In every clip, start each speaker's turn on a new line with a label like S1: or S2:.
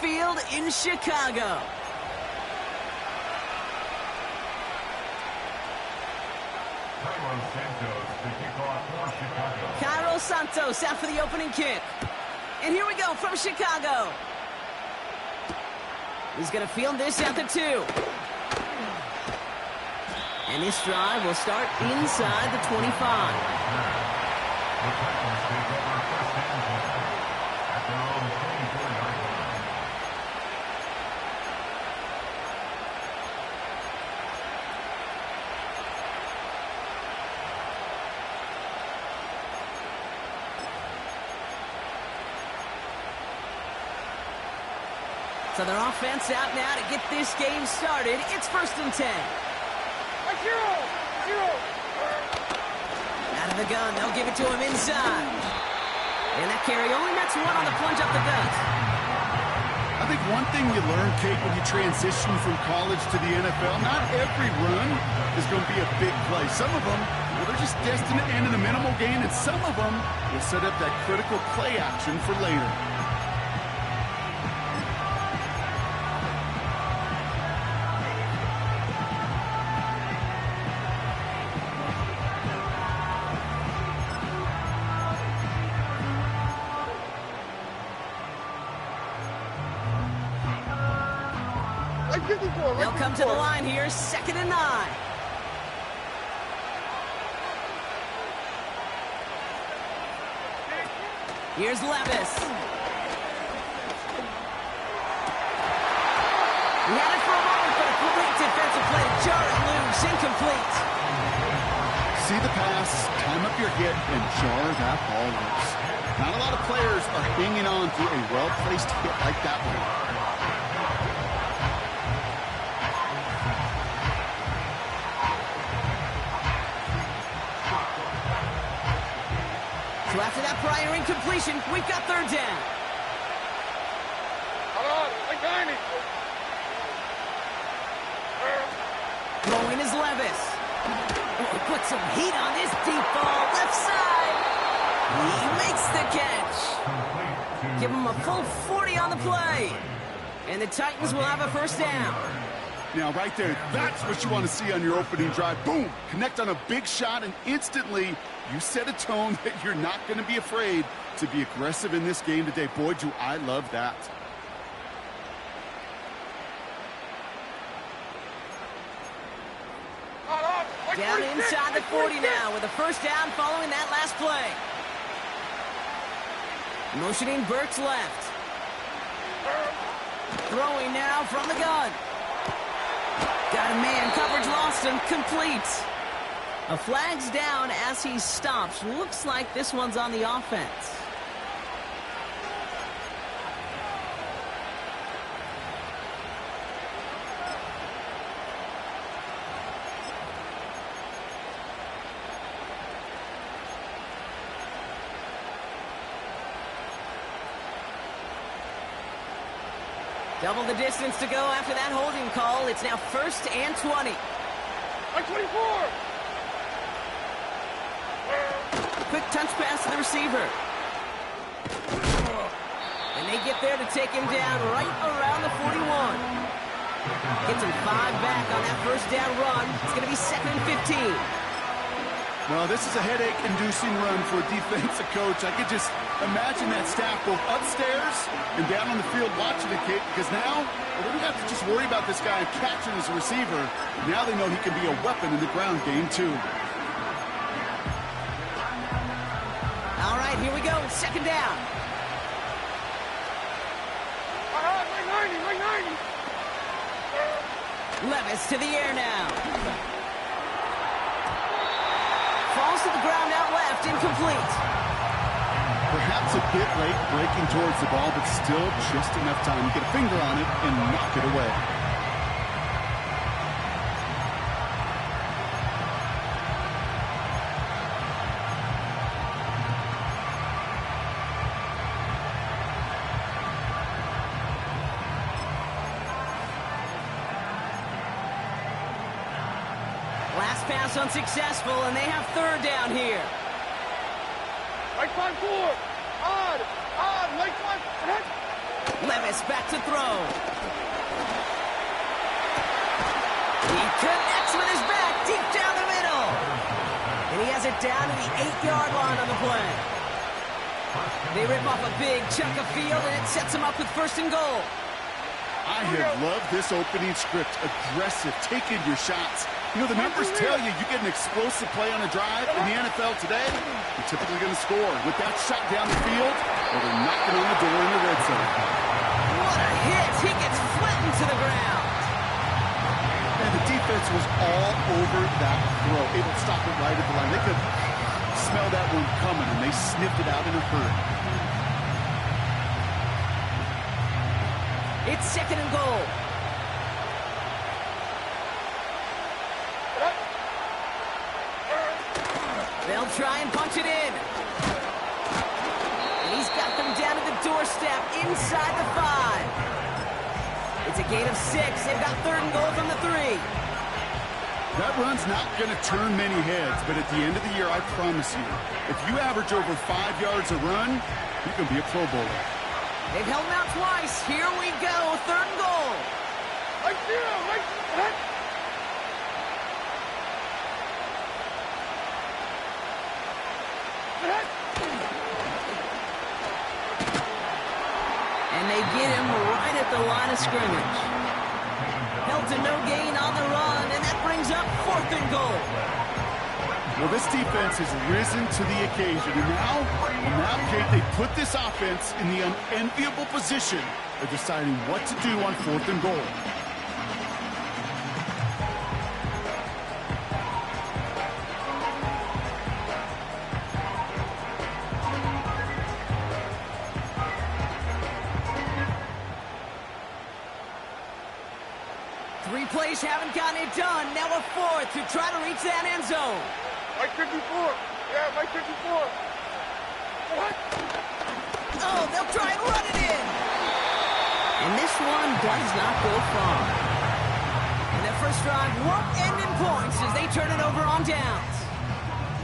S1: Field in Chicago. Cairo Santos out for the opening kick. And here we go from Chicago. He's going to field this at the 2. And this drive will start inside the 25. So their offense out now to get this game started. It's 1st and 10. Out of the gun, they'll give it to him inside. And that carry only nets 1 on the plunge up the gut.
S2: I think one thing you learn, Kate, when you transition from college to the NFL, not every run is going to be a big play. Some of them, well, they're just destined to end in a minimal gain, and some of them will set up that critical play action for later.
S1: They'll come to the line here, 2nd and 9. Here's Levis. He had it for a moment, but a great defensive play to jar it loose, incomplete.
S2: See the pass, time up your hit, and jar that ball loose. Not a lot of players are hanging on to a well-placed hit like that one.
S1: So after that prior incompletion, we've got 3rd down. Throwing is Levis. Oh, he put some heat on this deep ball. Left side. He makes the catch. Give him a full 40 on the play. And the Titans will have a 1st down.
S2: Now, right there, that's what you want to see on your opening drive. Boom! Connect on a big shot, and instantly you set a tone that you're not going to be afraid to be aggressive in this game today. Boy, do I love that.
S1: Down inside the 40 now with a 1st down following that last play. Motioning Burks left. Throwing now from the gun. Got a man, coverage lost and complete. A flag's down as he stops. Looks like this one's on the offense. Double the distance to go after that holding call. It's now 1st and 20.
S3: 24!
S1: Quick touch pass to the receiver. And they get there to take him down right around the 41. Gets him 5 back on that 1st down run. It's going to be 2nd and 15.
S2: Well, this is a headache-inducing run for a defensive coach. I could just imagine that staff both upstairs and down on the field watching it, Kate, because now they don't have to just worry about this guy catching as a receiver. Now they know he can be a weapon in the ground game, too.
S1: All right, here we go. 2nd down.
S3: Right 90.
S1: Levis to the air now. Falls to the ground out left, incomplete.
S2: Perhaps a bit late breaking towards the ball, but still just enough time to get a finger on it and knock it away.
S1: Last pass unsuccessful, and they have 3rd down here.
S3: Right 5-4. Odd. Right 5.
S1: Levis back to throw. He connects with his back deep down the middle. And he has it down to the 8-yard line on the play. They rip off a big chunk of field, and it sets them up with 1st and goal.
S2: I have loved this opening script. Aggressive, taking your shots. You know, the numbers tell you get an explosive play on a drive. In the NFL today, you're typically going to score. With that shot down the field, well, they're knocking on the door in the red zone.
S1: What a hit! He gets flattened to the ground.
S2: And the defense was all over that throw, able to stop it right at the line. They could smell that one coming, and they sniffed it out in a hurry.
S1: It's 2nd and goal. They'll try and punch it in. And he's got them down to the doorstep inside the 5. It's a gain of 6. They've got 3rd and goal from the 3.
S2: That run's not going to turn many heads, but at the end of the year, I promise you, if you average over 5 yards a run, you can be a Pro Bowler.
S1: They've held him out twice. Here we go. 3rd and goal. And they get him right at the line of scrimmage. Held to no gain on the run, and that brings up 4th and goal.
S2: Well, this defense has risen to the occasion, and now, Kate, they put this offense in the unenviable position of deciding what to do on 4th and goal.
S1: Three plays haven't gotten it done. Now a 4th to try to reach that end zone.
S3: Mike 54. Yeah, Mike 54. What?
S1: Oh, they'll try and run it in. And this one does not go far. And their first drive won't end in points as they turn it over on downs.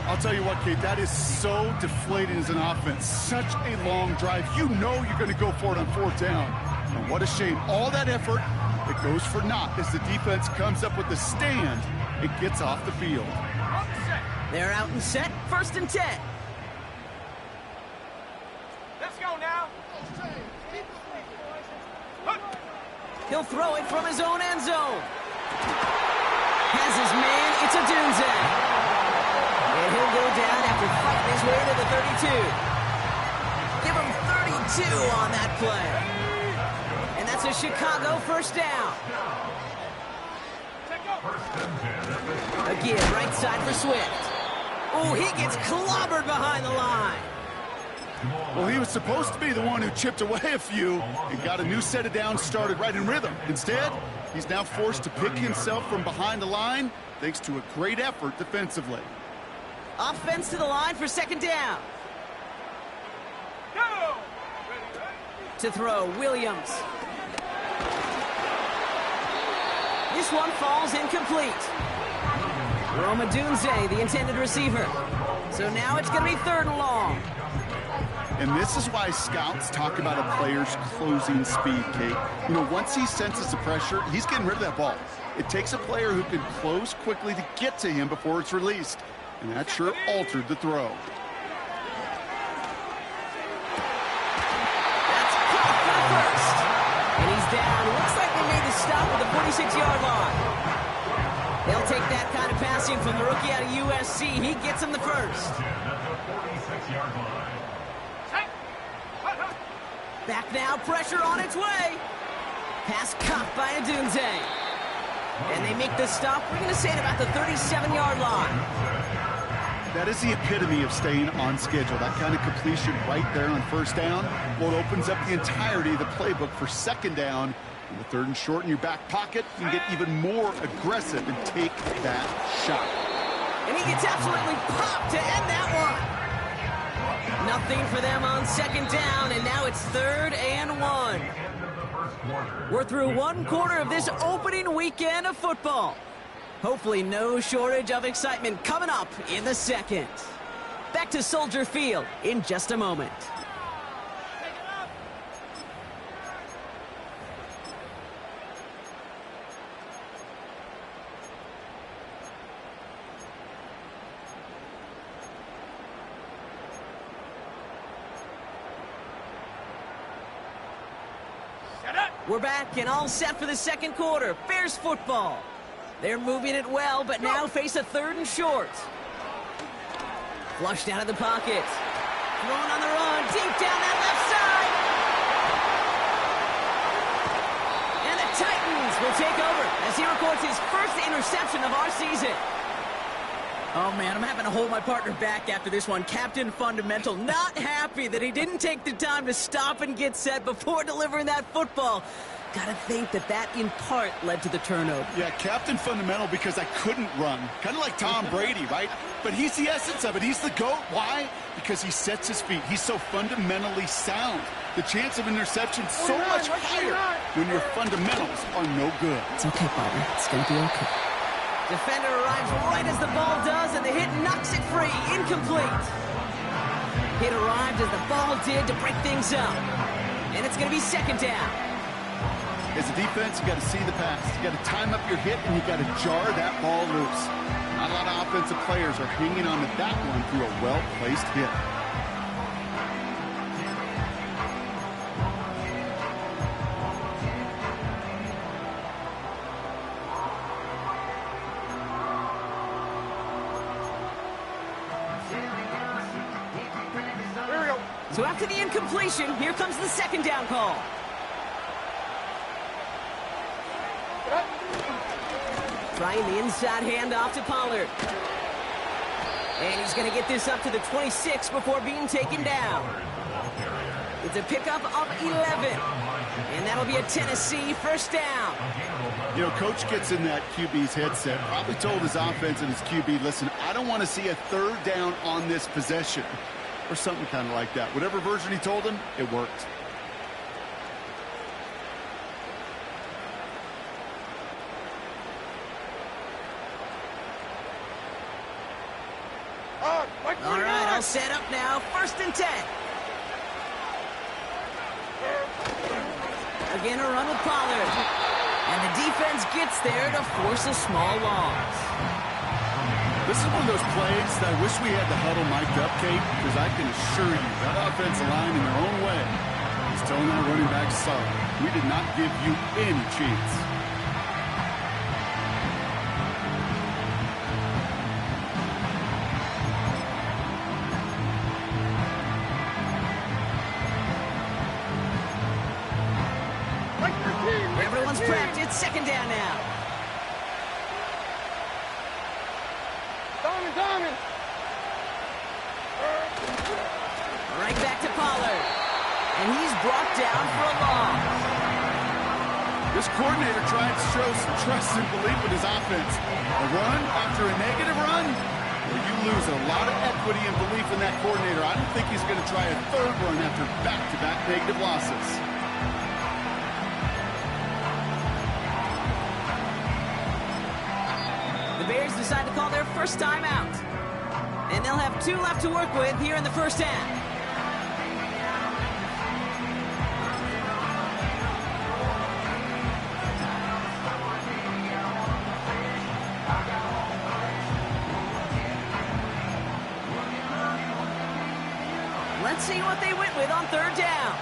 S2: I'll tell you what, Kate, that is so deflating as an offense. Such a long drive. You know you're going to go for it on 4th down. And what a shame. All that effort, it goes for naught as the defense comes up with the stand. It gets off the field.
S1: They're out and set. 1st and 10.
S3: Let's go now.
S1: He'll throw it from his own end zone. Has his man. It's a Ncaa. And he'll go down after fighting his way to the 32. Give him 32 on that play. And that's a Chicago 1st down. Again, right side for Swift. Oh, he gets clobbered behind the line.
S2: Well, he was supposed to be the one who chipped away a few and got a new set of downs started right in rhythm. Instead, he's now forced to pick himself from behind the line thanks to a great effort defensively.
S1: Offense to the line for 2nd down.
S3: Go!
S1: To throw, Williams. This one falls incomplete. Roma Ncaa, the intended receiver. So now it's going to be 3rd and long.
S2: And this is why scouts talk about a player's closing speed, Kate. You know, once he senses the pressure, he's getting rid of that ball. It takes a player who can close quickly to get to him before it's released. And that sure altered the throw.
S1: That's caught for the 1st. And he's down. Looks like they made the stop at the 46-yard line. They'll take that kind of passing from the rookie out of USC. He gets him the 1st. Back now, pressure on its way. Pass caught by Ncaa. And they make the stop, we're going to say, at about the 37-yard line.
S2: That is the epitome of staying on schedule. That kind of completion right there on 1st down. Well, it opens up the entirety of the playbook for 2nd down. In the 3rd and short in your back pocket, you can get even more aggressive and take that shot.
S1: And he gets absolutely popped to end that one. Nothing for them on 2nd down, and now it's 3rd and 1. We're through 1 quarter of this opening weekend of football. Hopefully no shortage of excitement coming up in the 2nd. Back to Soldier Field in just a moment. We're back and all set for the second quarter. Bears football. They're moving it well, but now face a 3rd and short. Flushed out of the pocket. Thrown on the run, deep down that left side. And the Titans will take over as he records his first interception of our season. Oh, man, I'm having to hold my partner back after this one. Captain Fundamental not happy that he didn't take the time to stop and get set before delivering that football. Gotta think that in part led to the turnover.
S2: Yeah, Captain Fundamental because I couldn't run. Kind of like Tom Brady, right? But he's the essence of it. He's the GOAT. Why? Because he sets his feet. He's so fundamentally sound. The chance of interception so much higher when your fundamentals are no good.
S1: It's okay, Bobby. It's gonna be okay. Defender arrives right as the ball does, and the hit knocks it free. Incomplete. Hit arrived as the ball did to break things up. And it's going to be 2nd down.
S2: As a defense, you got to see the pass. You got to time up your hit, and you got to jar that ball loose. Not a lot of offensive players are hanging on to that one through a well-placed hit.
S1: So after the incompletion, here comes the 2nd down call. Trying the inside handoff to Pollard. And he's going to get this up to the 26 before being taken down. It's a pickup of 11. And that'll be a Tennessee 1st down.
S2: You know, Coach gets in that QB's headset, probably told his offense and his QB, listen, I don't want to see a 3rd down on this possession. Or something kind of like that. Whatever version he told him, it worked.
S1: All right, I'll set up now. 1st and 10. Again, a run with Pollard. And the defense gets there to force a small loss.
S2: This is one of those plays that I wish we had the huddle mic'd up, Kate, because I can assure you that offensive line in their own way is telling our running backs, sorry, we did not give you any chance.
S1: Everyone's prepped. It's 2nd down now.
S3: Diamond.
S1: Right back to Pollard. And he's brought down for a loss.
S2: This coordinator trying to show some trust and belief in his offense. A run after a negative run, well, you lose a lot of equity and belief in that coordinator. I don't think he's going to try a 3rd run after back-to-back negative losses.
S1: The Bears decide to call their 1st time out. And they'll have 2 left to work with here in the 1st half. Let's see what they went with on 3rd down.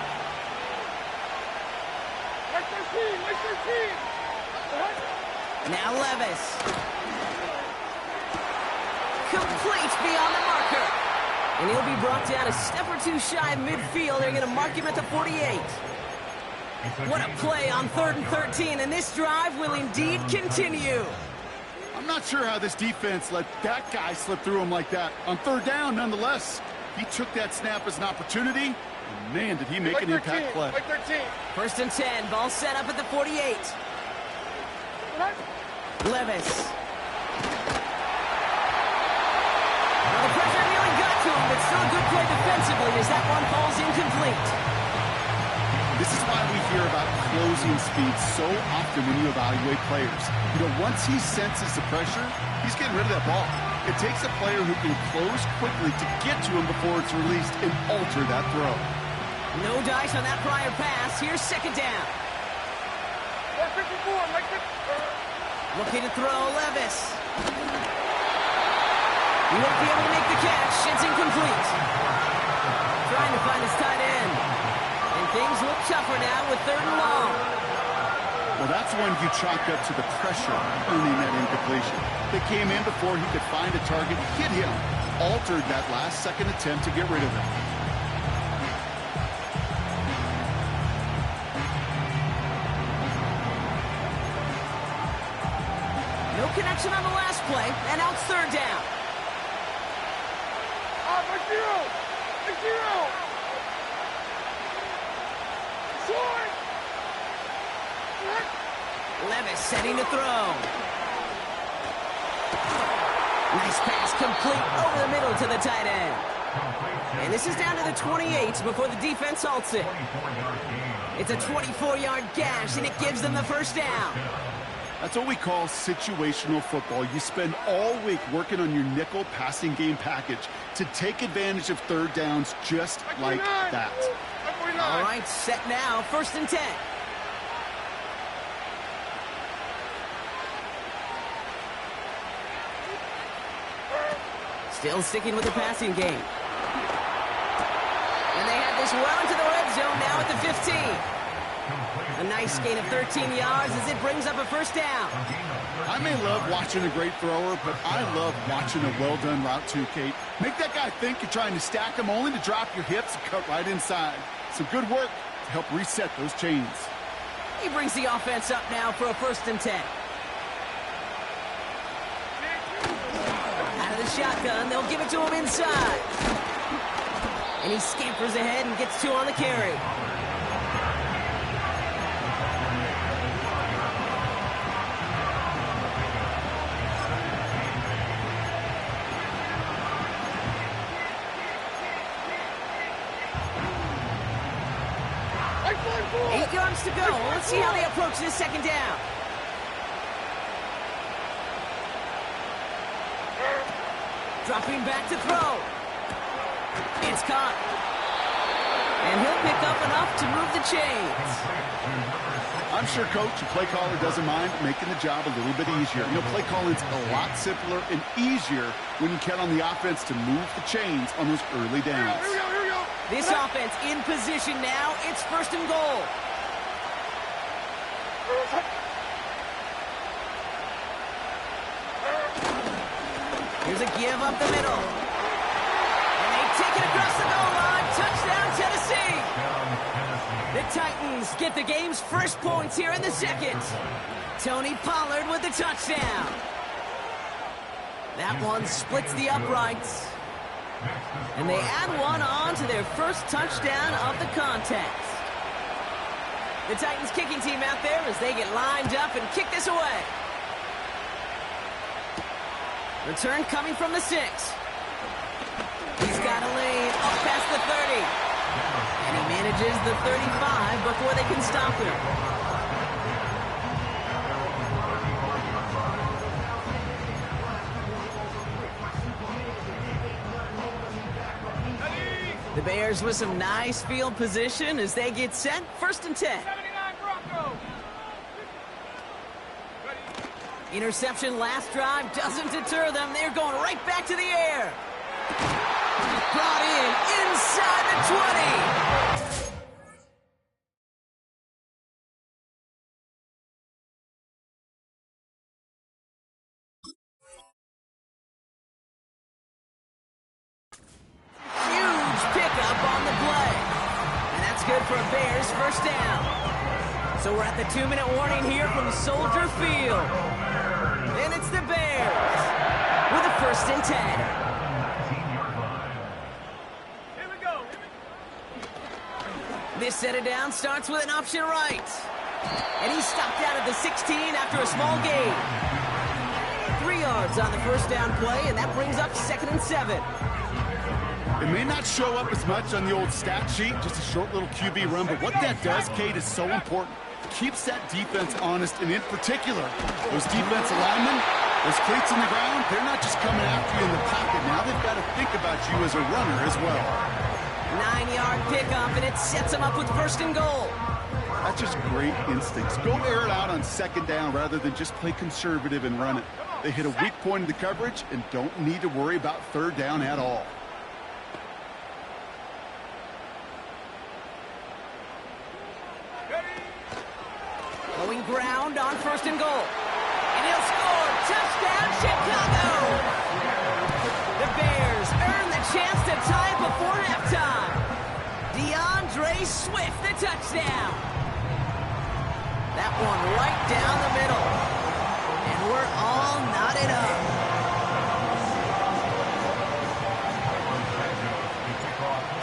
S3: Like 13.
S1: Now Levis. Complete beyond the marker. And he'll be brought down a step or 2 shy of midfield. They're going to mark him at the 48. What a play on 3rd and 13, and this drive will indeed continue.
S2: I'm not sure how this defense let that guy slip through him like that. On 3rd down, nonetheless, he took that snap as an opportunity, and man, did he make an impact play.
S3: Like 13.
S1: 1st and 10, ball set up at the 48. Levis. Well, the pressure nearly got to him, but still a good play defensively as that one falls incomplete.
S2: This is why we hear about closing speed so often when you evaluate players. You know, once he senses the pressure, he's getting rid of that ball. It takes a player who can close quickly to get to him before it's released and alter that throw.
S1: No dice on that prior pass. Here's 2nd down.
S3: 54, Mike 54.
S1: Looking to throw, Levis. He won't be able to make the catch. It's incomplete. Trying to find his tight end. And things look tougher now with 3rd and long.
S2: That's one you chalk up to the pressure earning that incompletion. They came in before he could find a target, hit him, altered that last-second attempt to get rid of him.
S1: No connection on the last play, and now it's third down.
S3: Short!
S1: Levis setting to throw. Nice pass complete over the middle to the tight end. And this is down to the 28 before the defense halts it. It's a 24-yard gash, and it gives them the first down.
S2: That's what we call situational football. You spend all week working on your nickel passing game package to take advantage of third downs just like that.
S1: All right, set now, 1st and 10. Still sticking with the passing game. And they have this well into the red zone now at the 15. A nice gain of 13 yards as it brings up a first down.
S2: I may love watching a great thrower, but I love watching a well-done route too, Kate. Make that guy think you're trying to stack him only to drop your hips and cut right inside. Some good work to help reset those chains.
S1: He brings the offense up now for a 1st and 10. Out of the shotgun, they'll give it to him inside. And he scampers ahead and gets 2 on the carry. Eight yards to go. Let's see how they approach this second down. Dropping back to throw. It's caught. And he'll pick up enough to move the chains.
S2: I'm sure coach and play caller doesn't mind making the job a little bit easier. You know, play calling's a lot simpler and easier when you count on the offense to move the chains on those early downs.
S1: This offense in position now. It's 1st and goal. Here's a give up the middle. And they take it across the goal line. Touchdown, Tennessee. The Titans get the game's first points here in the second. Tony Pollard with the touchdown. That one splits the uprights. And they add one on to their first touchdown of the contest. The Titans kicking team out there as they get lined up and kick this away. Return coming from the 6. He's got a lane up past the 30. And he manages the 35 before they can stop him. The Bears with some nice field position as they get set. 1st and 10. Interception last drive doesn't deter them. They're going right back to the air. Brought in inside the 20. Huge pickup on the play. And that's good for a Bears first down. So we're at the 2-minute warning here from Soldier Field. And it's the Bears with a 1st and 10.
S3: Here we go.
S1: This set it down starts with an option right. And he's stopped out at the 16 after a small gain. 3 yards on the first down play, and that brings up 2nd and 7.
S2: It may not show up as much on the old stat sheet, just a short little QB run, but what that does, Kate, is so important. Keeps that defense honest, and in particular, those defensive linemen, those cleats in the ground, they're not just coming after you in the pocket. Now they've got to think about you as a runner as well.
S1: 9-yard pickup, and it sets them up with 1st and goal.
S2: That's just great instincts. Go air it out on 2nd down rather than just play conservative and run it. They hit a weak point in the coverage and don't need to worry about 3rd down at all.
S1: Going ground on 1st and goal. And he'll score. Touchdown, Chicago! The Bears earn the chance to tie it before halftime. DeAndre Swift, the touchdown. That one right down the middle. And we're all knotted up.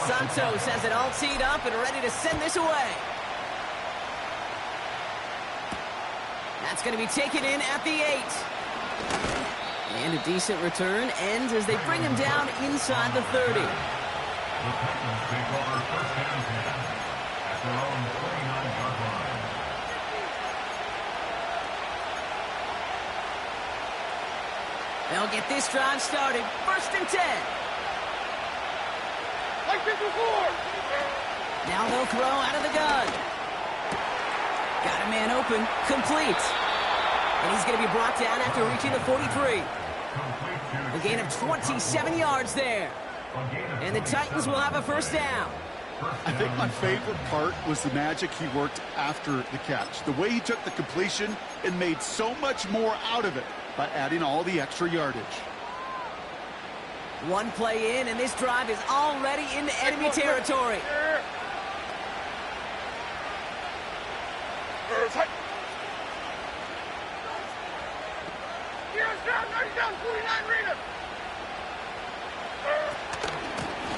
S1: Santos has it all teed up and ready to send this away. That's going to be taken in at the 8. And a decent return ends as they bring him down inside the 30.
S4: The Titans take over 1st and 10 at their own 29-yard line.
S1: They'll get this drive started. 1st and 10.
S3: Like this before.
S1: Now they'll throw out of the gun. Got a man open. Complete. And he's going to be brought down after reaching the 43. A gain of 27 yards there. And the Titans will have a 1st down.
S2: I think my favorite part was the magic he worked after the catch. The way he took the completion and made so much more out of it by adding all the extra yardage.
S1: One play in, and this drive is already into enemy territory.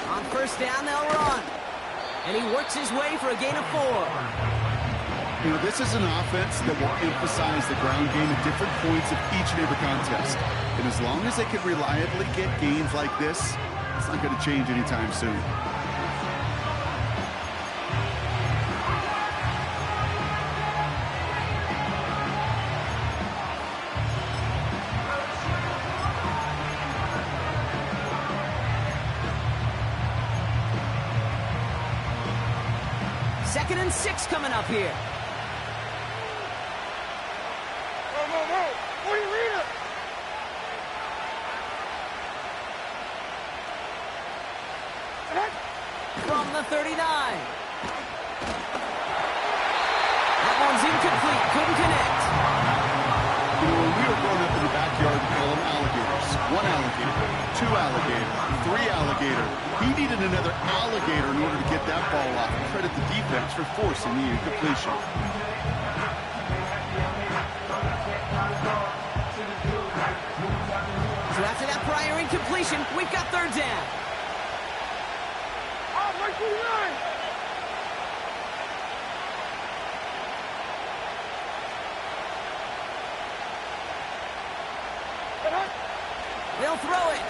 S1: On 1st down, they'll run. And he works his way for a gain of 4.
S2: You know, this is an offense that will emphasize the ground game at different points of each and every contest. And as long as they can reliably get gains like this, it's not going to change anytime soon.
S1: Second and 6 coming up here.
S3: What do you read it?
S1: From the 39. That one's incomplete. Couldn't connect.
S2: You know, when we were growing up in the backyard, we call them alligators. 1 alligator, 2 alligator, 3 alligator. He needed another alligator in order to get that ball off. Credit the defense for forcing the incompletion.
S1: So after that prior incompletion, we've got 3rd down.
S3: Right to the line.
S1: They'll throw it.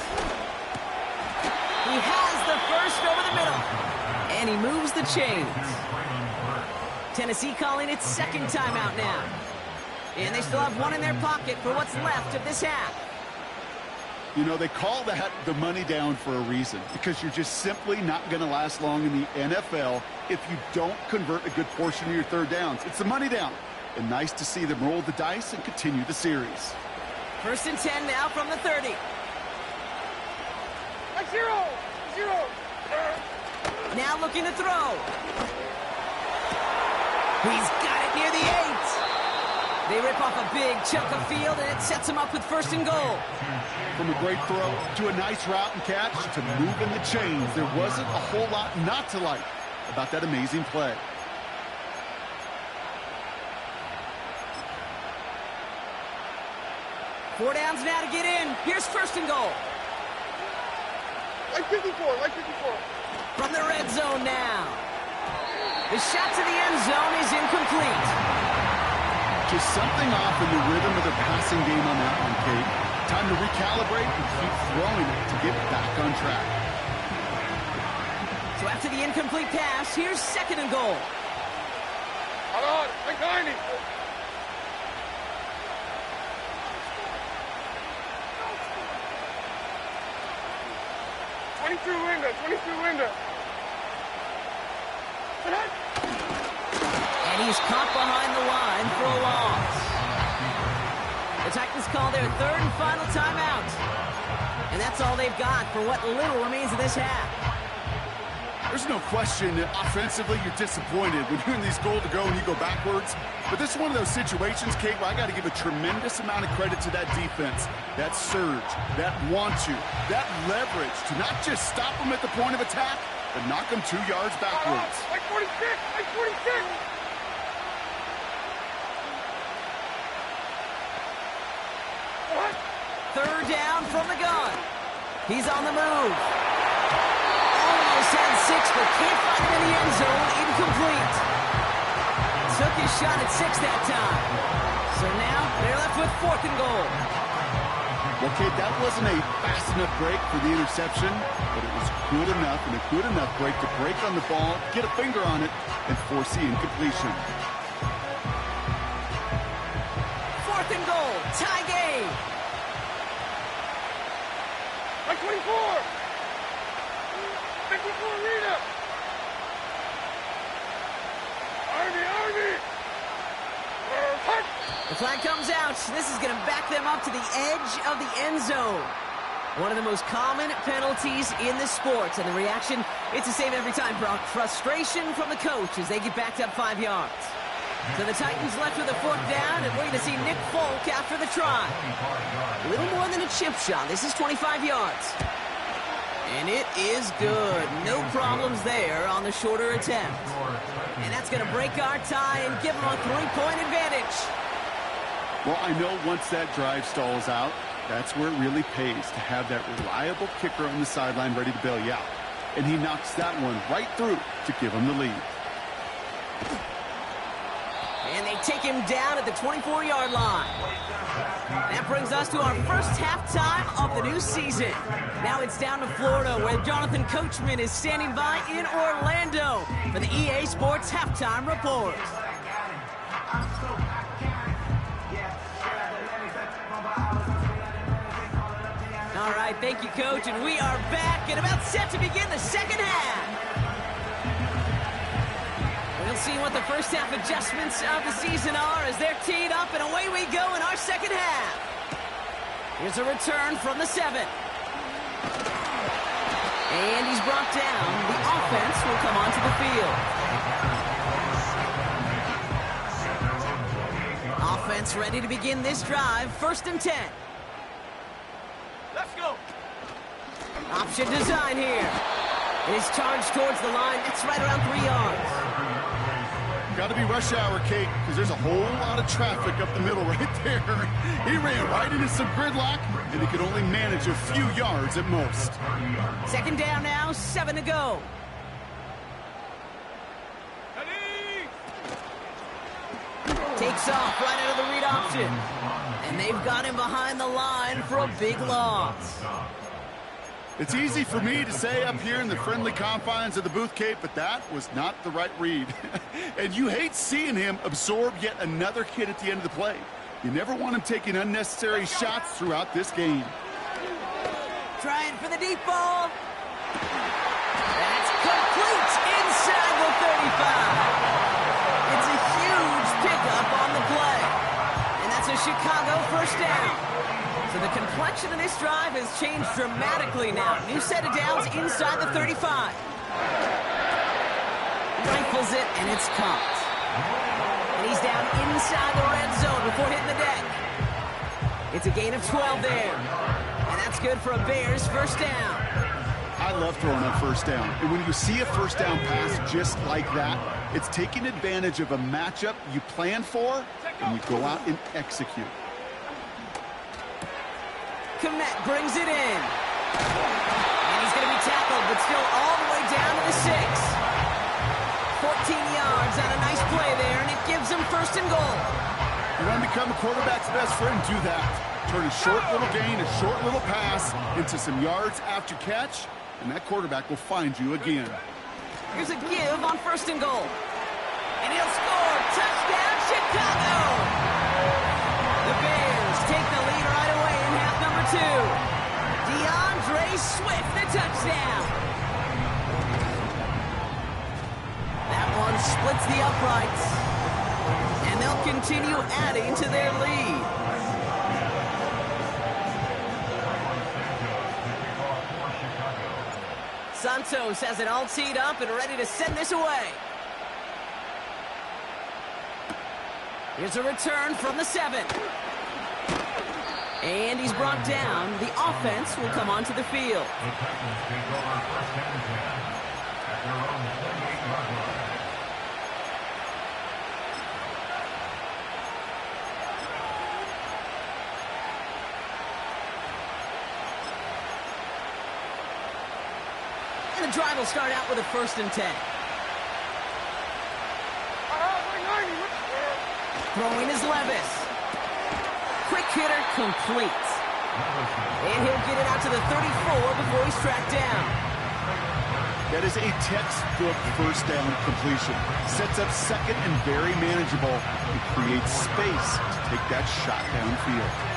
S1: He has the 1st over the middle. And he moves the chains. Tennessee calling its 2nd timeout now. And they still have 1 in their pocket for what's left of this half.
S2: You know, they call that the money down for a reason, because you're just simply not going to last long in the NFL if you don't convert a good portion of your 3rd downs. It's the money down. And nice to see them roll the dice and continue the series.
S1: 1st and 10 now from the 30.
S3: Like 0.
S1: Now looking to throw. He's got it near the 8. They rip off a big chunk of field, and it sets him up with 1st and goal.
S2: From a great throw to a nice route and catch to moving the chains, there wasn't a whole lot not to like about that amazing play.
S1: Four downs now to get in. Here's 1st and goal.
S3: Like 54.
S1: From the red zone now. The shot to the end zone is incomplete.
S2: Just something off in the rhythm of their passing game on that one, Kate. Time to recalibrate and keep throwing it to get back on track.
S1: So after the incomplete pass, here's 2nd and goal.
S3: Hold on, like 90. Window.
S1: And he's caught behind the line for a loss. The Titans call their 3rd and final timeout. And that's all they've got for what little remains of this half.
S2: There's no question that offensively you're disappointed when you're in these goal to go and you go backwards. But this is one of those situations, Kate, where I got to give a tremendous amount of credit to that defense. That surge, that want to, that leverage to not just stop them at the point of attack, but knock them 2 yards backwards.
S3: Like 46! Like 46! What?
S1: Third down from the gun. He's on the move. Almost had 6, but can't find him in the end zone. Incomplete. Took his shot at 6 that time. So now they're left with 4th and goal.
S2: Well, Kate, that wasn't a fast enough break for the interception, but it was good enough and a good enough break to break on the ball, get a finger on it, and force the incompletion.
S1: 4th and goal. Tie game.
S3: Like 24! 54 arena! Army! Hut!
S1: The flag comes out. This is going to back them up to the edge of the end zone. One of the most common penalties in the sport. And the reaction, it's the same every time, Brock. Frustration from the coach as they get backed up 5 yards. So the Titans left with a 4th down, and we're going to see Nick Folk after the try. A little more than a chip shot. This is 25 yards. And it is good. No problems there on the shorter attempt. And that's going to break our tie and give them a 3-point advantage.
S2: Well, I know once that drive stalls out, that's where it really pays to have that reliable kicker on the sideline ready to bail you out. And he knocks that one right through to give him the lead.
S1: And they take him down at the 24-yard line. That brings us to our first halftime of the new season. Now it's down to Florida, where Jonathan Coachman is standing by in Orlando for the EA Sports Halftime Report. All right, thank you, Coach, and we are back and about set to begin the second half. We'll see what the first half adjustments of the season are as they're teed up, and away we go in our second half. Here's a return from the 7. And he's brought down. The offense will come onto the field. Offense ready to begin this drive. 1st and 10.
S3: Let's go!
S1: Option design here. It is charged towards the line. That's right around 3 yards.
S2: Got to be rush hour, Kate, because there's a whole lot of traffic up the middle right there. He ran right into some gridlock, and he could only manage a few yards at most.
S1: 2nd down now, 7 to go. Takes off right out of the read option. And they've got him behind the line for a big loss.
S2: It's easy for me to say up here in the friendly confines of the booth, Kate, but that was not the right read. And you hate seeing him absorb yet another hit at the end of the play. You never want him taking unnecessary shots throughout this game.
S1: Trying for the deep ball. That's complete inside the 35. It's a huge pickup on the play. And that's a Chicago first down. So the complexion of this drive has changed dramatically now. New set of downs inside the 35. Rifles it, and it's caught. And he's down inside the red zone before hitting the deck. It's a gain of 12 there. And that's good for a Bears first down.
S2: I love throwing on first down. And when you see a first down pass just like that, it's taking advantage of a matchup you plan for, and you go out and execute.
S1: Komet brings it in. And he's going to be tackled, but still all the way down to the 6. 14 yards on a nice play there, and it gives him 1st and goal.
S2: You want to become a quarterback's best friend, do that. Turn a short little gain, a short little pass into some yards after catch, and that quarterback will find you again.
S1: Here's a give on 1st and goal. And he'll score. Touchdown, Chicago! The Bears take the lead right away in half number 2. DeAndre Swift, the touchdown. That one splits the uprights. And they'll continue adding to their lead. Santos has it all teed up and ready to send this away. Here's a return from the 7. And he's brought down. The offense will come onto the field.
S4: The Titans take over first and 10 at their own 28-yard line.
S1: And the drive will start out with a 1st and 10. Throwing is Levis. Quick hitter complete. And he'll get it out to the 34 before he's tracked down.
S2: That is a textbook first down completion. Sets up second and very manageable. It creates space to take that shot downfield.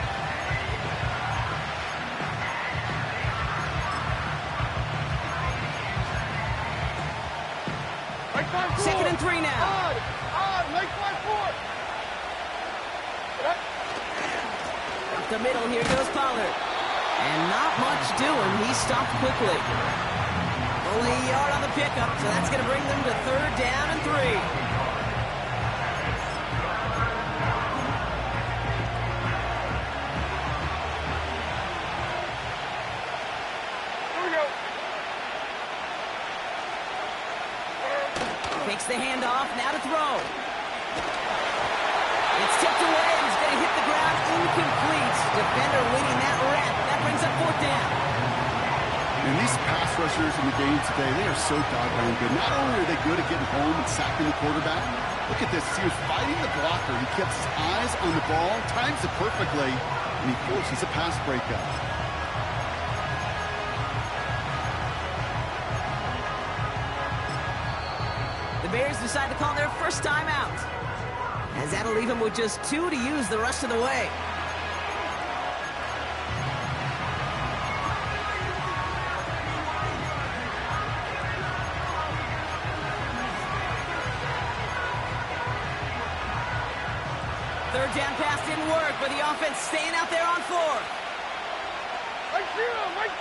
S1: Second and 3 now. Up the middle, here goes Pollard. And not much doing. He stopped quickly. Only a yard on the pickup, so that's going to bring them to 3rd down and 3. Takes the handoff, now to throw. It's tipped away, and he's going to hit the ground incomplete. Defender leading that rep. That brings up 4th down.
S2: And these pass rushers in the game today, they are so doggone good. Not only are they good at getting home and sacking the quarterback, look at this. He was fighting the blocker. He kept his eyes on the ball, times it perfectly, and he forces a pass breakup.
S1: The Bears decide to call their first time out, as that'll leave them with just 2 to use the rest of the way. Third down pass didn't work, but the offense staying out there on 4th.
S3: Mike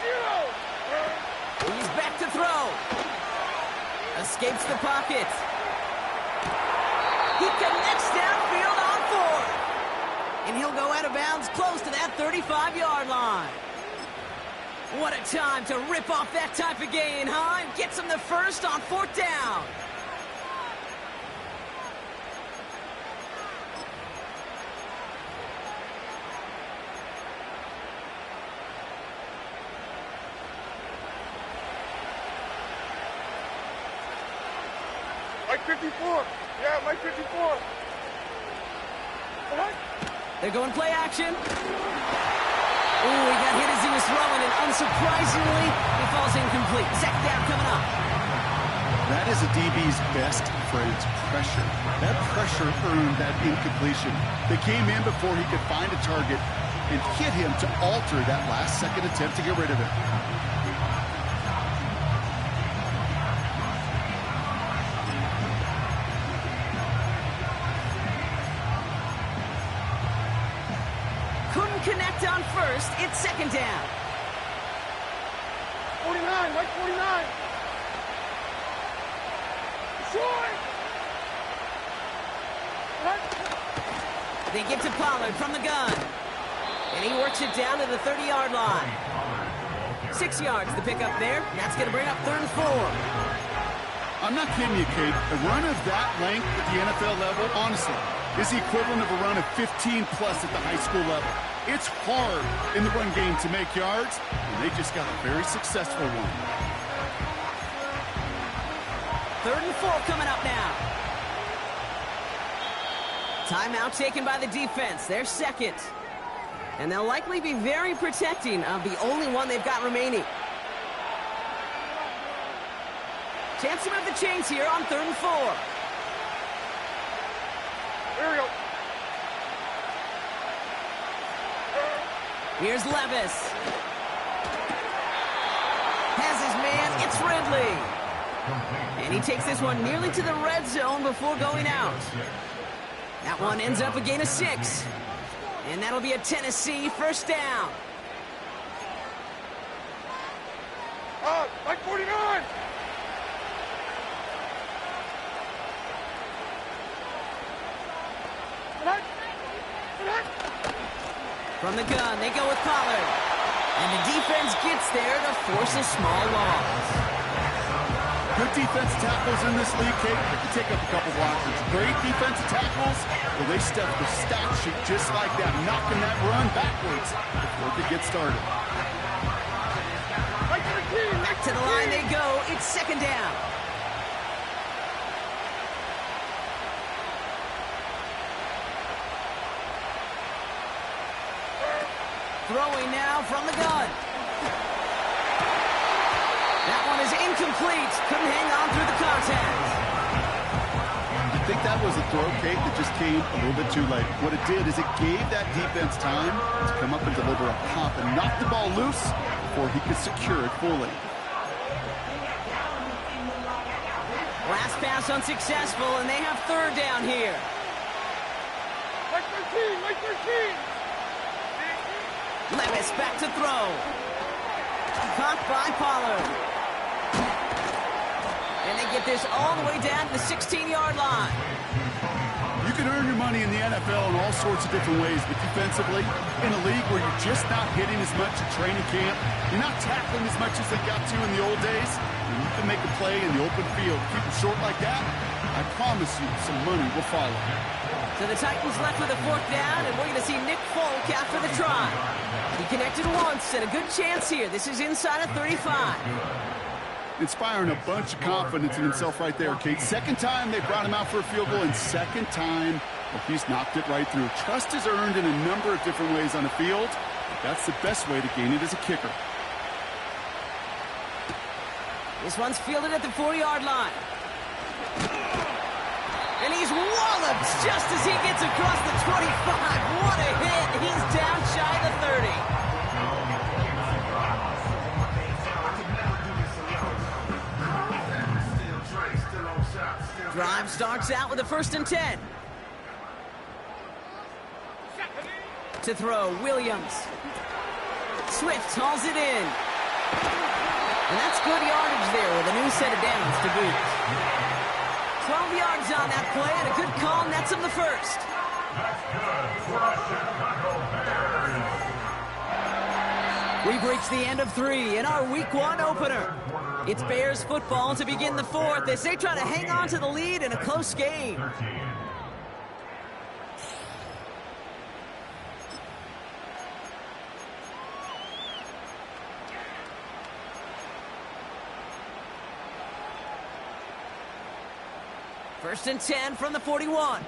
S3: Gino!
S1: He's back to throw. Escapes the pocket. He connects downfield on 4th. And he'll go out of bounds close to that 35-yard line. What a time to rip off that type of gain, huh? And gets him the first on 4th down.
S3: Mike 54. Yeah, Mike 54.
S1: They're going play action. Ooh, he got hit as he was throwing, and unsurprisingly, he falls incomplete. 2nd down coming up.
S2: That is a DB's best friend, pressure. That pressure earned that incompletion. They came in before he could find a target and hit him to alter that last-second attempt to get rid of it.
S1: Couldn't connect on 1st. It's 2nd down.
S3: 49, Mike 49. Short!
S1: They get to Pollard from the gun. And he works it down to the 30-yard line. 6 yards to pick up there. That's going to bring up 3rd and 4.
S2: I'm not kidding you, Kate. A run of that length at the NFL level, honestly, is the equivalent of a run of 15-plus at the high school level. It's hard in the run game to make yards, and they just got a very successful one.
S1: 3rd and 4 coming up now. Timeout taken by the defense. They're 2nd. And they'll likely be very protecting of the only one they've got remaining. Chance to move the chains here on 3rd and 4.
S3: Here we go.
S1: Here's Levis. Has his man. It's Ridley. And he takes this one nearly to the red zone before going out. That one ends up a gain of 6. And that'll be a Tennessee first down.
S3: Mike 49.
S1: From the gun, they go with Pollard. And the defense gets there to force a small loss.
S2: Good defense tackles in this league, Kate. They can take up a couple blockers. Great defensive tackles. Well, they step the stat sheet just like that, knocking that run backwards before they get started.
S1: Back to the line they go. It's second down. Throwing now from the gun. That one is incomplete. Couldn't hang on through the contact.
S2: I think that was a throw, Kate, that just came a little bit too late. What it did is it gave that defense time to come up and deliver a pop and knock the ball loose before he could secure it fully.
S1: Last pass unsuccessful, and they have third down here.
S3: Mike 13, Mike 13.
S1: Levis back to throw. Caught by Pollard. And they get this all the way down to the 16-yard line.
S2: You can earn your money in the NFL in all sorts of different ways, but defensively, in a league where you're just not hitting as much at training camp, you're not tackling as much as they got to in the old days, and you can make a play in the open field. Keep them short like that, I promise you some money will follow.
S1: So the Titans left with a fourth down, and we're going to see Nick Folk after the try. He connected once, and a good chance here. This is inside of 35.
S2: Inspiring a bunch of confidence in himself right there, Kate. Second time they brought him out for a field goal, and second time, well, he's knocked it right through. Trust is earned in a number of different ways on the field. That's the best way to gain it as a kicker.
S1: This one's fielded at the 40-yard line. And he's walloped just as he gets across the 25. What a hit. He's down shy of the 30. Drive starts out with a 1st and 10. To throw, Williams. Swift hauls it in. And that's good yardage there with a new set of downs to boot. 12 yards on that play, and a good call nets him the first. We've reached the end of 3 in our Week 1 opener. It's Bears football to begin the 4th as they try to hang on to the lead in a close game. First and 10 from the 41.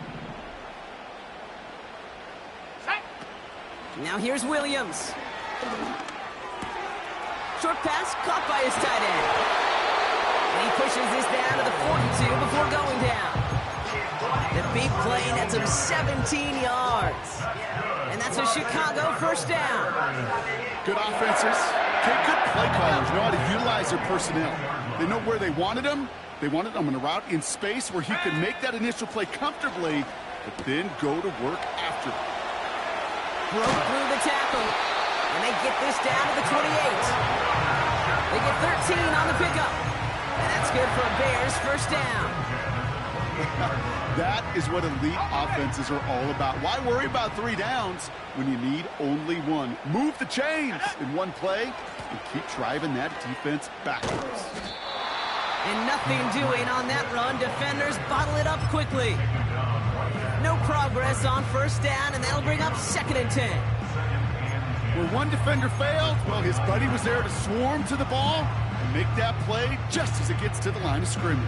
S1: Now here's Williams. Short pass caught by his tight end. And he pushes this down to the 42 before going down. The big play nets him 17 yards. And that's a Chicago first down.
S2: Good offenses. Good play callers know how to utilize their personnel. They know where they wanted them. They wanted him on a route in space where he could make that initial play comfortably, but then go to work after it.
S1: Broke through the tackle, and they get this down to the 28. They get 13 on the pickup, and that's good for a Bears first down.
S2: That is what elite offenses are all about. Why worry about 3 downs when you need only 1? Move the chains in one play and keep driving that defense backwards.
S1: And nothing doing on that run. Defenders bottle it up quickly. No progress on first down, and that'll bring up 2nd and 10.
S2: Where one defender failed, well, his buddy was there to swarm to the ball and make that play just as it gets to the line of scrimmage.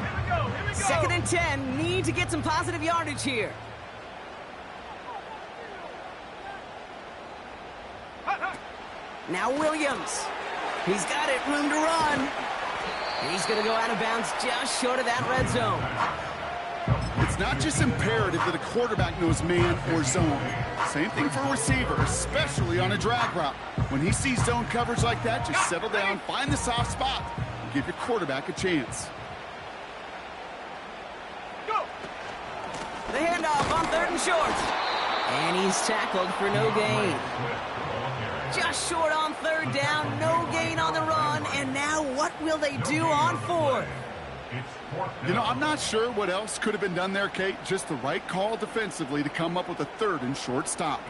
S3: Here we go.
S1: 2nd and 10. Need to get some positive yardage here. Now Williams. He's got it. Room to run. And he's going to go out of bounds just short of that red zone.
S2: It's not just imperative that a quarterback knows man or zone. Same thing for a receiver, especially on a drag route. When he sees zone coverage like that, just settle down, find the soft spot, and give your quarterback a chance.
S3: Go.
S1: The handoff on 3rd and short. And he's tackled for no gain. Just short on 3rd down, no gain on the run, and now What will they do on fourth?
S2: You know, I'm not sure what else could have been done there, Kate. Just the right call defensively to come up with a third and short stop.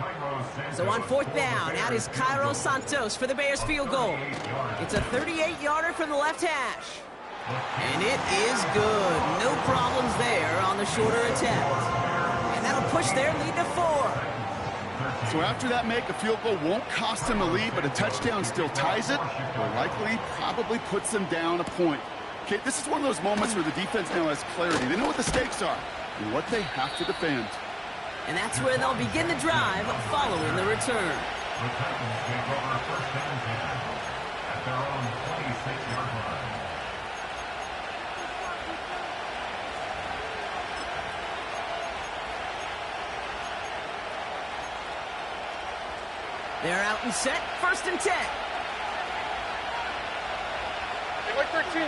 S1: So on fourth down, out is Cairo Santos for the Bears field goal. It's a 38-yarder from the left hash. And it is good. No problems there on the shorter attempt. And that'll push their lead to 4.
S2: So after that make, a field goal won't cost them the lead, but a touchdown still ties it, or likely probably puts them down a point. Okay, this is one of those moments where the defense now has clarity. They know what the stakes are and what they have to defend.
S1: And that's where they'll begin the drive following the return.
S4: The Titans take over first and 10 at their own 26-yard line.
S1: They're out and set, first and 10.
S3: Like 13.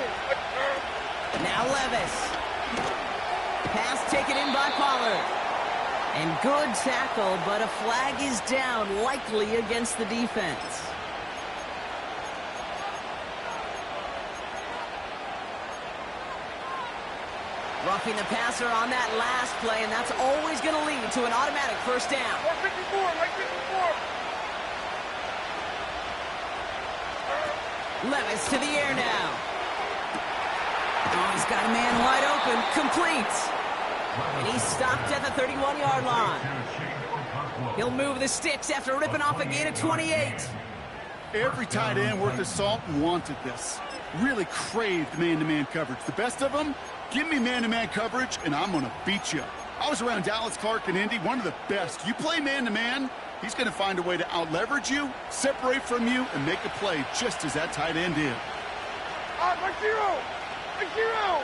S1: Now Levis. Pass taken in by Pollard. And good tackle, but a flag is down, likely against the defense. Roughing the passer on that last play, and that's always going to lead to an automatic first down.
S3: 54, like 54.
S1: Levis to the air now. Oh, he's got a man wide open. Complete. And he's stopped at the 31-yard line. He'll move the sticks after ripping off a gain of 28.
S2: Every tight end worth his salt wanted this. Really craved man-to-man coverage. The best of them, give me man-to-man coverage, and I'm going to beat you. I was around Dallas Clark and Indy, one of the best. You play man-to-man, he's going to find a way to out-leverage you, separate from you, and make a play just as that tight end did.
S3: My zero. My zero.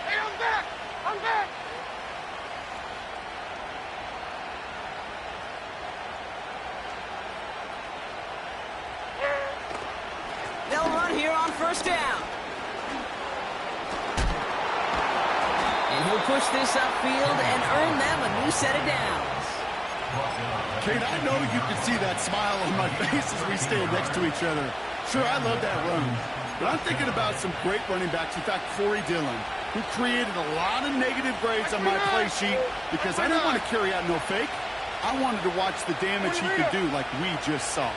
S3: Hey, I'm back. I'm back.
S1: They'll run here on first down. And he'll push this upfield and earn them a new set of downs.
S2: Kate, I know you can see that smile on my face as we stand next to each other. Sure, I love that run. But I'm thinking about some great running backs. In fact, Corey Dillon, who created a lot of negative grades on my play sheet because I didn't want to carry out no fake. I wanted to watch the damage he could do like we just saw.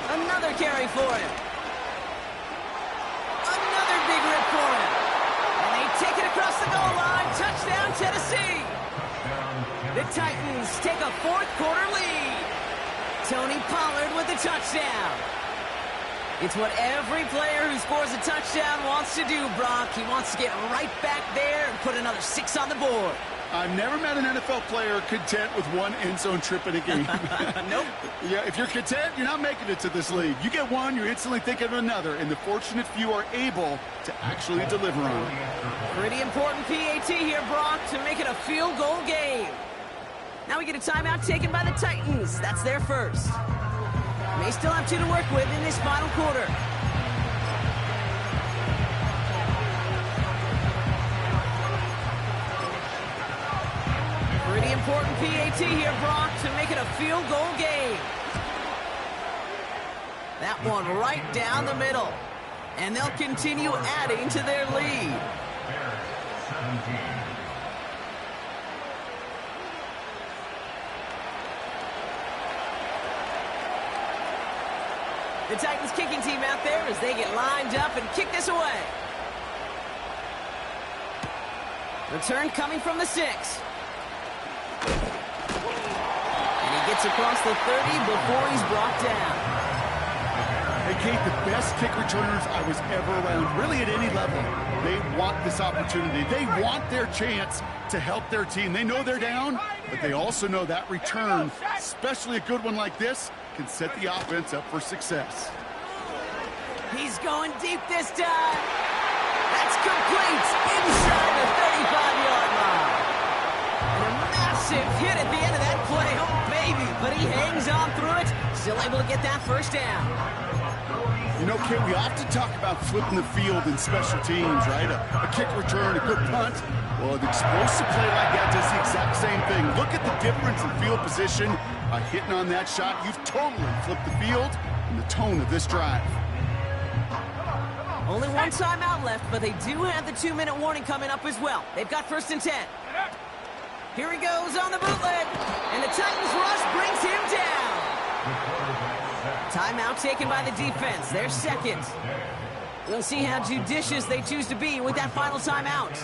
S1: Another carry for him. Another big rip for him. And they take it across the goal line. Touchdown, Tennessee. The Titans take a fourth-quarter lead. Tony Pollard with the touchdown. It's what every player who scores a touchdown wants to do, Brock. He wants to get right back there and put another 6 on the board.
S2: I've never met an NFL player content with one end zone trip in a game.
S1: Nope.
S2: Yeah, if you're content, you're not making it to this league. You get one, you're instantly thinking of another, and the fortunate few are able to actually deliver on it.
S1: Pretty important PAT here, Brock, to make it a field goal game. Now we get a timeout taken by the Titans. That's their first. May still have 2 to work with in this final quarter. Pretty important PAT here, Brock, to make it a field goal game. That one right down the middle. And they'll continue adding to their lead. The Titans kicking team out there as they get lined up and kick this away. Return coming from the 6. And he gets across the 30 before he's brought down.
S2: Hey, Kate, the best kick returners I was ever around, really at any level, they want this opportunity. They want their chance to help their team. They know they're down, but they also know that return, especially a good one like this, can set the offense up for success.
S1: He's going deep this time. That's complete inside the 35-yard line. And a massive hit at the end of that play. Oh, baby. But he hangs on through it. Still able to get that first down.
S2: You know, Kate, we often talk about flipping the field in special teams, right? A kick return, a good punt. Well, an explosive play like that does the exact same thing. Look at the difference in field position. By hitting on that shot, you've totally flipped the field and the tone of this drive.
S1: Only one timeout left, but they do have the 2-minute warning coming up as well. They've got 1st and 10. Here he goes on the bootleg, and the Titans rush brings him down. Timeout taken by the defense. Their second. We'll see how judicious they choose to be with that final timeout.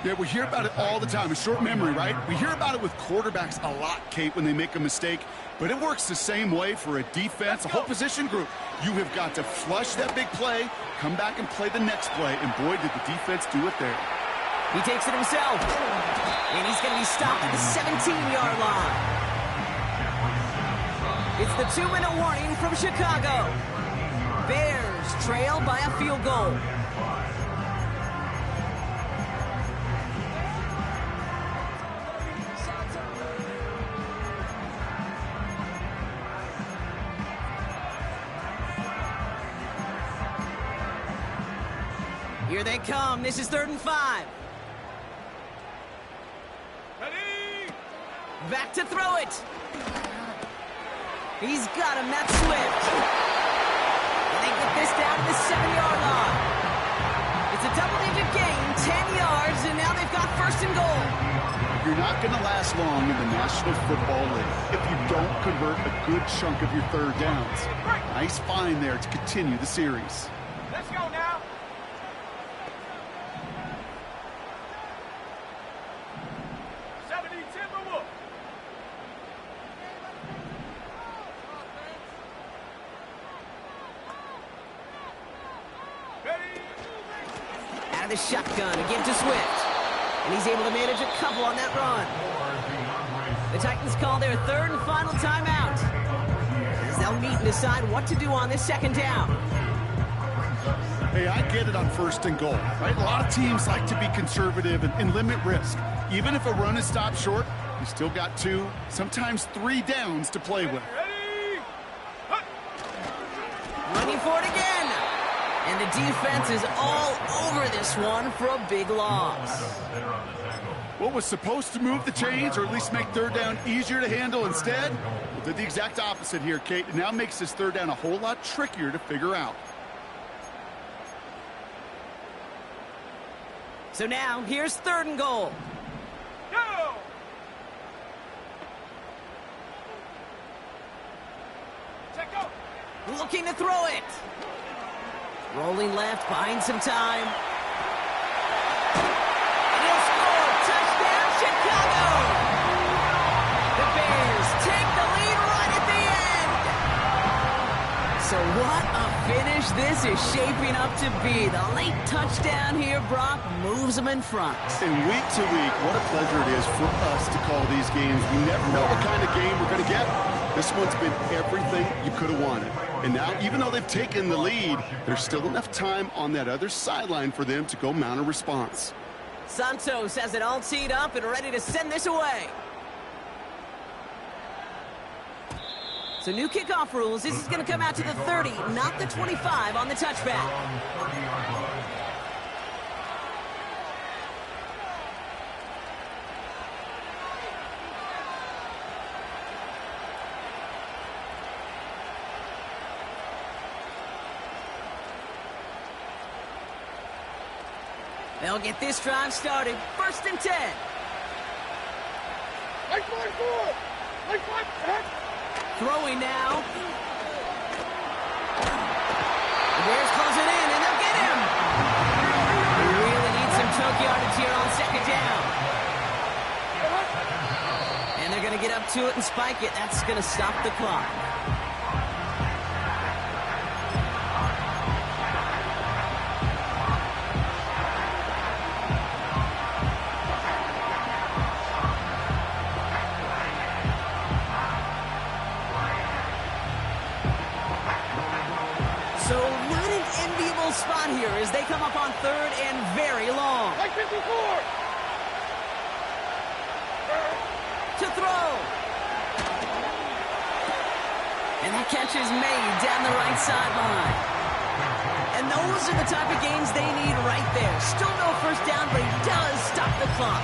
S2: Yeah, we hear about it all the time. A short memory, right? We hear about it with quarterbacks a lot, Kate, when they make a mistake. But it works the same way for a defense, a whole position group. You have got to flush that big play, come back and play the next play. And boy, did the defense do it there.
S1: He takes it himself. And he's going to be stopped at the 17-yard line. It's the 2-minute warning from Chicago. Bears trail by a field goal. Here they come. This is 3rd and 5.
S3: Ready?
S1: Back to throw it. He's got him. That's Swift. And they get this down to the 7-yard line. It's a double-digit gain, 10 yards, and now they've got 1st and goal.
S2: You're not going to last long in the National Football League if you don't convert a good chunk of your 3rd downs. Nice find there to continue the series.
S3: Let's go now.
S1: The shotgun again to Swift. And he's able to manage a couple on that run. The Titans call their 3rd and final timeout, as they'll meet and decide what to do on this 2nd down.
S2: Hey, I get it on 1st and goal, right? A lot of teams like to be conservative and limit risk. Even if a run is stopped short, you still got 2, sometimes 3 downs to play with.
S3: Ready?
S1: Running for it again. And the defense is all over this one for a big loss.
S2: What was supposed to move the chains, or at least make 3rd down easier to handle instead, well, did the exact opposite here, Kate. It now makes this 3rd down a whole lot trickier to figure out.
S1: So now, here's 3rd and goal.
S3: Go! Check out.
S1: Looking to throw it. Rolling left, buying some time. And he'll score. Touchdown, Chicago! The Bears take the lead right at the end. So what a finish this is shaping up to be. The late touchdown here, Brock, moves them in front.
S2: And week to week, what a pleasure it is for us to call these games. We never know what kind of game we're going to get. This one's been everything you could have wanted. And now, even though they've taken the lead, there's still enough time on that other sideline for them to go mount a response.
S1: Santos has it all teed up and ready to send this away. So new kickoff rules. This is going to come out to the 30, not the 25 on the touchback. They'll get this drive started. 1st and 10.
S3: Lifeline forward. Lifeline ahead.
S1: Throwing now. The Bears close it in, and they'll get him. They really need some choke yardage here on 2nd down. And they're going to get up to it and spike it. That's going to stop the clock. So not an enviable spot here as they come up on 3rd and very long.
S3: Like 54.
S1: To throw. And that catch is made down the right sideline. And those are the type of games they need right there. Still no first down, but he does stop the clock.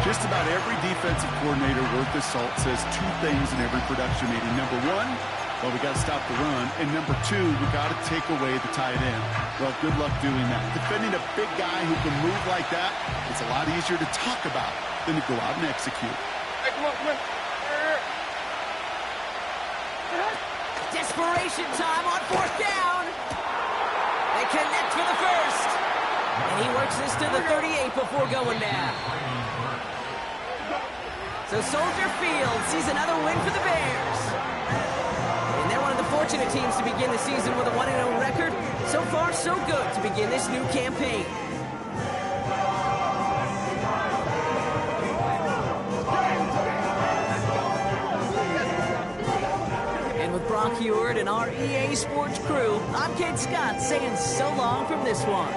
S2: Just about every defensive coordinator worth his salt says two things in every production meeting. Number one, well, we got to stop the run. And number two, we got to take away the tight end. Well, good luck doing that. Defending a big guy who can move like that, it's a lot easier to talk about than to go out and execute.
S3: Hey, come on, come on.
S1: Desperation time on fourth down. They connect for the first. And he works this to the 38 before going down. So Soldier Field sees another win for the Bears. And they're one of the fortunate teams to begin the season with a 1-0 record. So far, so good to begin this new campaign. And with Brock Heward and our EA Sports crew, I'm Kate Scott saying so long from this one.